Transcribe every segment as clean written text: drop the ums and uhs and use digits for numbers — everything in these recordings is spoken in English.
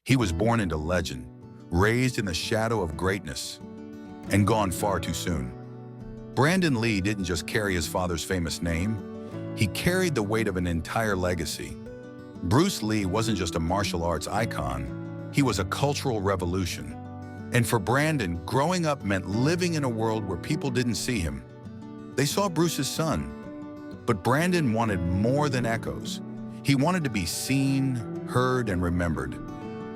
He was born into legend, raised in the shadow of greatness, and gone far too soon. Brandon Lee didn't just carry his father's famous name, he carried the weight of an entire legacy. Bruce Lee wasn't just a martial arts icon, he was a cultural revolution. And for Brandon, growing up meant living in a world where people didn't see him. They saw Bruce's son, but Brandon wanted more than echoes. He wanted to be seen, heard, and remembered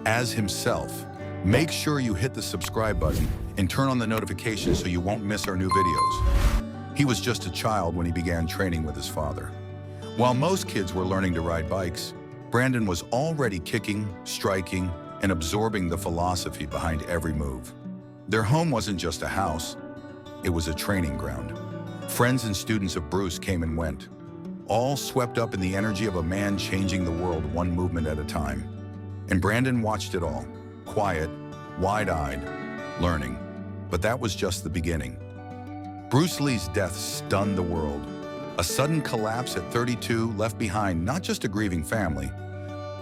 as himself. Make sure you hit the subscribe button and turn on the notifications so you won't miss our new videos. He was just a child when he began training with his father. While most kids were learning to ride bikes, Brandon was already kicking, striking, and absorbing the philosophy behind every move. Their home wasn't just a house, it was a training ground. Friends and students of Bruce came and went, all swept up in the energy of a man changing the world one movement at a time. And Brandon watched it all, quiet, wide-eyed, learning. But that was just the beginning. Bruce Lee's death stunned the world. A sudden collapse at 32 left behind not just a grieving family,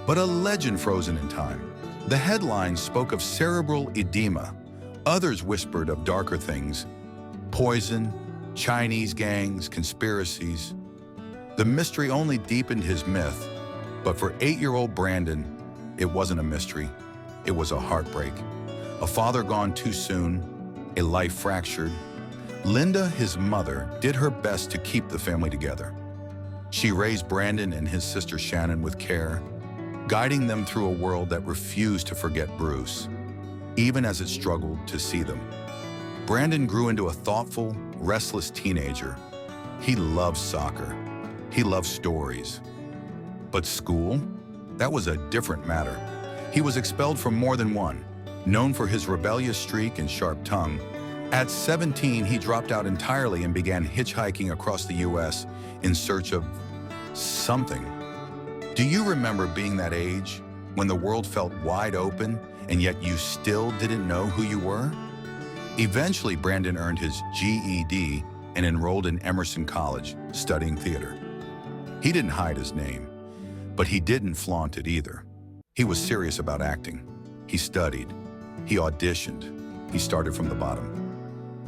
but a legend frozen in time. The headlines spoke of cerebral edema. Others whispered of darker things: poison, Chinese gangs, conspiracies. The mystery only deepened his myth, but for 8-year-old Brandon, it wasn't a mystery, it was a heartbreak. A father gone too soon, a life fractured. Linda, his mother, did her best to keep the family together. She raised Brandon and his sister Shannon with care, guiding them through a world that refused to forget Bruce, even as it struggled to see them. Brandon grew into a thoughtful, restless teenager. He loved soccer. He loved stories. But school? That was a different matter. He was expelled from more than one, known for his rebellious streak and sharp tongue. At 17, he dropped out entirely and began hitchhiking across the U.S. in search of something. Do you remember being that age, when the world felt wide open and yet you still didn't know who you were? Eventually, Brandon earned his GED and enrolled in Emerson College, studying theater. He didn't hide his name, but he didn't flaunt it either. He was serious about acting. He studied. He auditioned. He started from the bottom.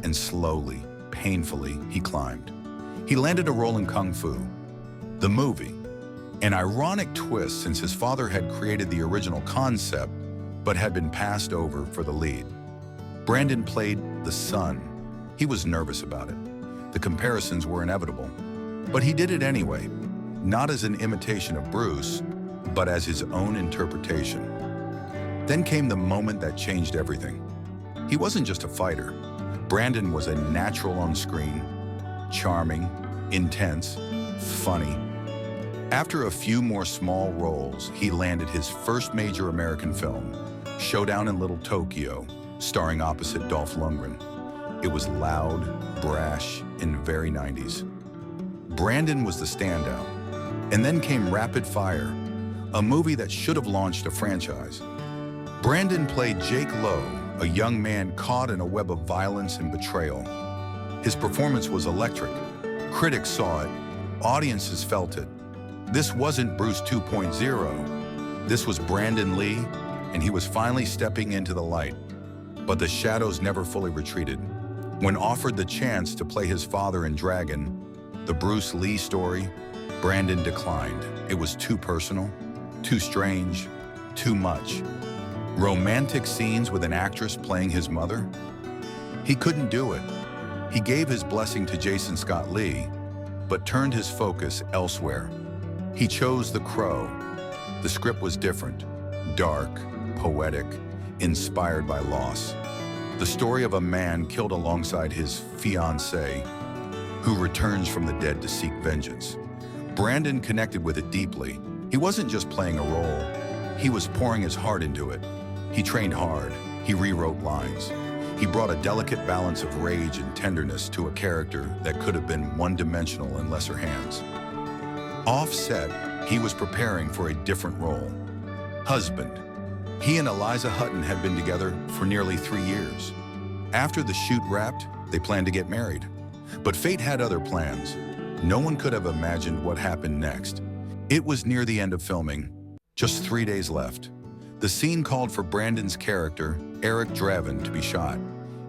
And slowly, painfully, he climbed. He landed a role in Kung Fu, the movie. An ironic twist, since his father had created the original concept, but had been passed over for the lead. Brandon played the son. He was nervous about it. The comparisons were inevitable. But he did it anyway, not as an imitation of Bruce, but as his own interpretation. Then came the moment that changed everything. He wasn't just a fighter. Brandon was a natural on screen, charming, intense, funny. After a few more small roles, he landed his first major American film, Showdown in Little Tokyo, starring opposite Dolph Lundgren. It was loud, brash, and very 90s. Brandon was the standout. And then came Rapid Fire, a movie that should have launched a franchise. Brandon played Jake Lowe, a young man caught in a web of violence and betrayal. His performance was electric. Critics saw it. Audiences felt it. This wasn't Bruce 2.0. This was Brandon Lee, and he was finally stepping into the light. But the shadows never fully retreated. When offered the chance to play his father in Dragon, the Bruce Lee story, Brandon declined. It was too personal, too strange, too much. Romantic scenes with an actress playing his mother? He couldn't do it. He gave his blessing to Jason Scott Lee, but turned his focus elsewhere. He chose The Crow. The script was different, dark, poetic, inspired by loss. The story of a man killed alongside his fiancée, who returns from the dead to seek vengeance. Brandon connected with it deeply. He wasn't just playing a role, he was pouring his heart into it. He trained hard, he rewrote lines. He brought a delicate balance of rage and tenderness to a character that could have been one-dimensional in lesser hands. Off-set, he was preparing for a different role. Husband. He and Eliza Hutton had been together for nearly 3 years. After the shoot wrapped, they planned to get married. But fate had other plans. No one could have imagined what happened next. It was near the end of filming, just 3 days left. The scene called for Brandon's character, Eric Draven, to be shot.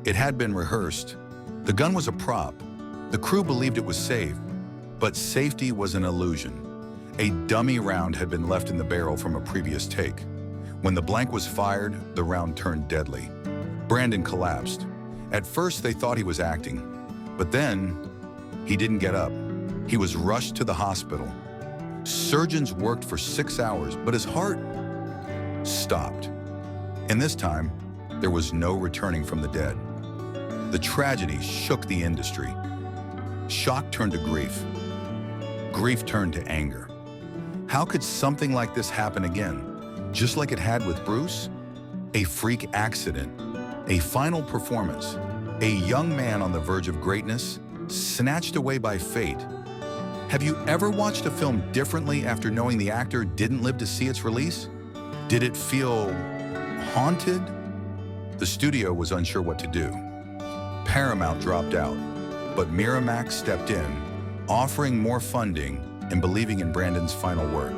It had been rehearsed. The gun was a prop. The crew believed it was safe, but safety was an illusion. A dummy round had been left in the barrel from a previous take. When the blank was fired, the round turned deadly. Brandon collapsed. At first, they thought he was acting, but then he didn't get up. He was rushed to the hospital. Surgeons worked for 6 hours, but his heart stopped. And this time, there was no returning from the dead. The tragedy shook the industry. Shock turned to grief. Grief turned to anger. How could something like this happen again? Just like it had with Bruce? A freak accident, a final performance, a young man on the verge of greatness, snatched away by fate. Have you ever watched a film differently after knowing the actor didn't live to see its release? Did it feel haunted? The studio was unsure what to do. Paramount dropped out, but Miramax stepped in, offering more funding and believing in Brandon's final work.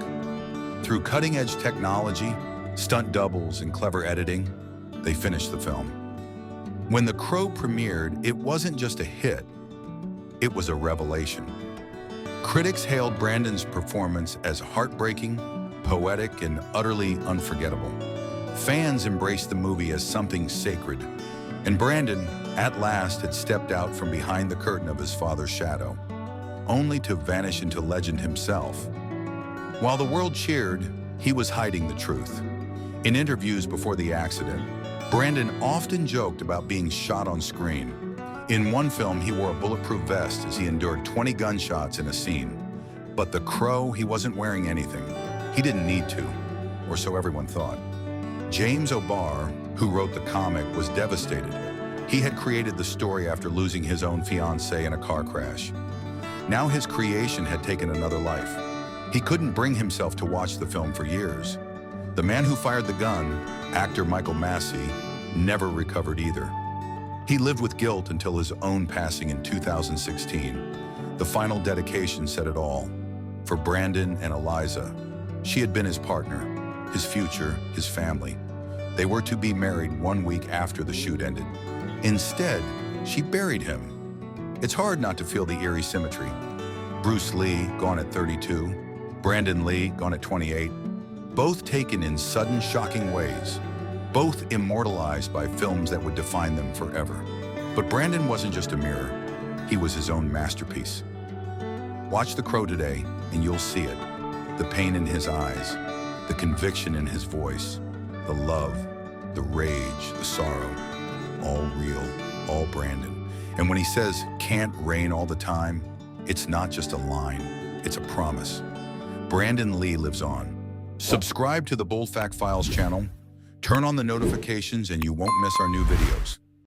Through cutting-edge technology, stunt doubles, and clever editing, they finished the film. When The Crow premiered, it wasn't just a hit, it was a revelation. Critics hailed Brandon's performance as heartbreaking, poetic, and utterly unforgettable. Fans embraced the movie as something sacred, and Brandon, at last, had stepped out from behind the curtain of his father's shadow, only to vanish into legend himself. While the world cheered, he was hiding the truth. In interviews before the accident, Brandon often joked about being shot on screen. In one film, he wore a bulletproof vest as he endured 20 gunshots in a scene. But The Crow, he wasn't wearing anything. He didn't need to, or so everyone thought. James O'Barr, who wrote the comic, was devastated. He had created the story after losing his own fiancée in a car crash. Now his creation had taken another life. He couldn't bring himself to watch the film for years. The man who fired the gun, actor Michael Massey, never recovered either. He lived with guilt until his own passing in 2016. The final dedication said it all. For Brandon and Eliza, she had been his partner, his future, his family. They were to be married 1 week after the shoot ended. Instead, she buried him. It's hard not to feel the eerie symmetry. Bruce Lee, gone at 32, Brandon Lee, gone at 28, both taken in sudden, shocking ways, both immortalized by films that would define them forever. But Brandon wasn't just a mirror, he was his own masterpiece. Watch The Crow today, and you'll see it. The pain in his eyes, the conviction in his voice, the love, the rage, the sorrow, all real, all Brandon. And when he says, "can't rain all the time," it's not just a line, it's a promise. Brandon Lee lives on. Subscribe to the Bold Fact Files channel, turn on the notifications, and you won't miss our new videos.